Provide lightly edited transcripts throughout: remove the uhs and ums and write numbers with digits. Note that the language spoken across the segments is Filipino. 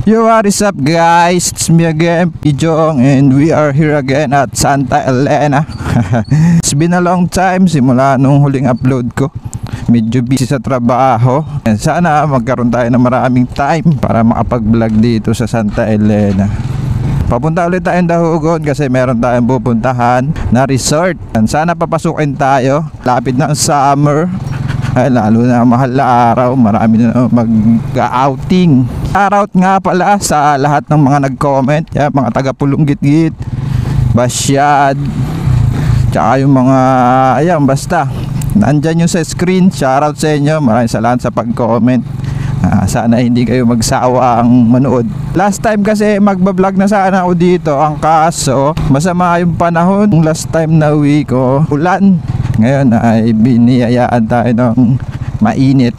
Yo, what is up guys? It's me again, Pijong, and we are here again at Santa Elena. It's been a long time simula nung huling upload ko. Medyo busy sa trabaho. And sana magkaroon tayo ng maraming time para makapag-vlog dito sa Santa Elena. Papunta ulit tayong Dahugon kasi meron tayong pupuntahan na resort. And sana papasukin tayo. Lapit na ang summer. Ay, lalo na mahal na araw, marami na mag-outing. Shoutout nga pala sa lahat ng mga nag-comment, mga taga Pulunggit-git, Basyad, tsaka yung mga, ayan, basta nandyan yung sa screen. Shoutout sa inyo, maraming salamat sa pag-comment. Sana hindi kayo magsawang manood. Last time kasi magbablog na sana ako dito, ang kaso masama yung panahon. Last time na uwi ko, ulan. Ngayon ay biniyayaan tayo ng mainit.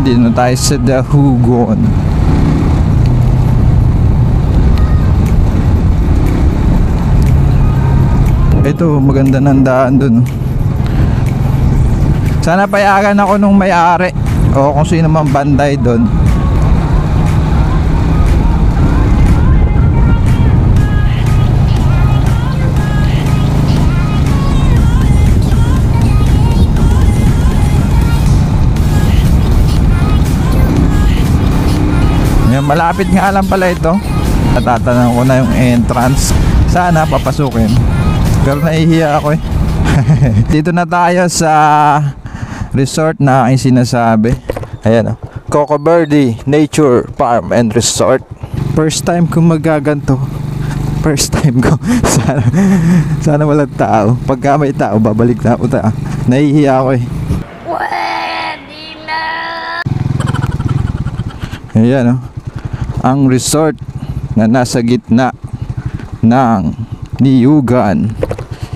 Dito na tayo sa Dahugon. Ito, maganda ng daan dun. Sana payagan ako nung may-ari o kung sino man banday dun. Malapit nga lang pala ito. Natatanong ko na yung entrance. Sana papasukin, pero nahihiya ako eh. Dito na tayo sa resort na aking sinasabi. Ayan o, Coco Verde Nature Farm and Resort. First time ko magaganto. First time ko. Sana walang tao. Pagka may tao, babalik na ako. Nahihiya ako eh. Ayan o, ang resort na nasa gitna ng Niyugan.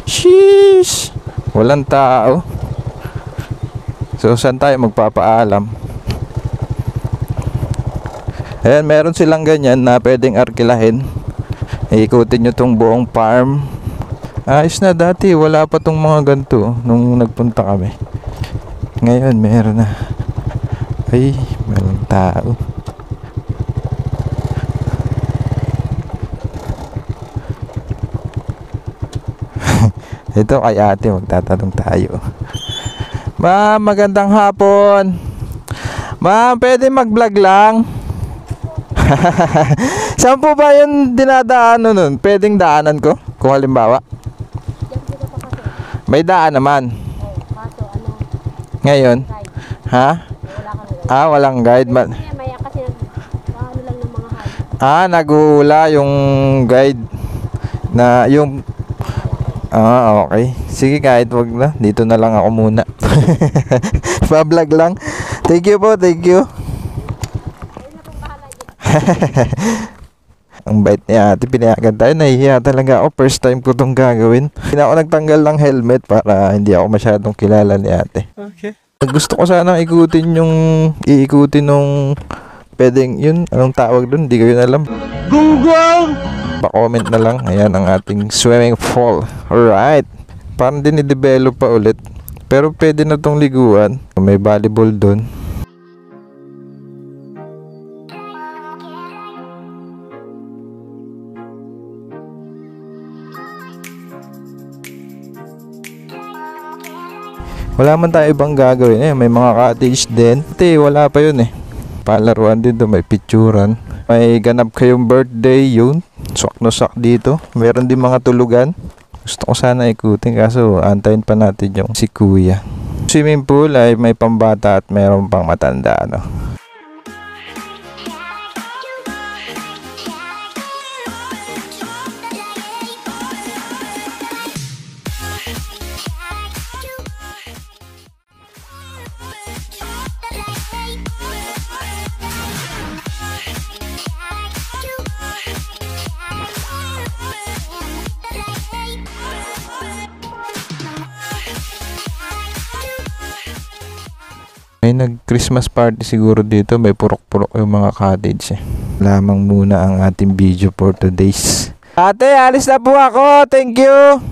Sheesh! Walang tao. So saan tayo magpapaalam? Ayan, meron silang ganyan na pwedeng arkilahin. Ikutin nyo tong buong farm. Ayos na, dati wala pa tong mga ganito nung nagpunta kami. Ngayon meron na. Ay, meron tao. Ito kay ate, magtatanong tayo. Ma'am, magandang hapon. Ma'am, pwede mag-vlog lang? Saan po ba yung dinadaanan nun? Pwedeng daanan ko? Kung halimbawa may daan naman. Ngayon? Ha? Walang guide. Nag-uula yung guide na yung okay. Sige, kahit wag na. Dito na lang ako muna. Pa-vlog lang. Thank you po, thank you. Ang bait niya ate, pinayagan tayo. Nahihiya talaga ako. First time ko itong gagawin. Hindi ako nagtanggal ng helmet para hindi ako masyadong kilala ni ate. Okay. Gusto ko sana ikutin nung pwedeng yun. Anong tawag dun? Hindi ko yun alam. Gunggong! Pa-comment na lang. Ayan ang ating swimming pool. Alright. Parang din i-develop pa ulit. Pero pwede na tong liguan. May volleyball doon. Wala man tayo ibang gagawin. May mga cottage din. Wala pa yun eh. Palaruan din doon. May picturan. May ganap kayong birthday, yun. Swak na swak dito. Meron din mga tulugan. Gusto ko sana ikutin kaso antayin pa natin yung si kuya. Swimming pool ay may pambata at meron pang matanda, no? May nag-Christmas party siguro dito. May purok-purok yung mga cottage eh. Lamang muna ang ating video for today's. Ate, alis na po ako. Thank you.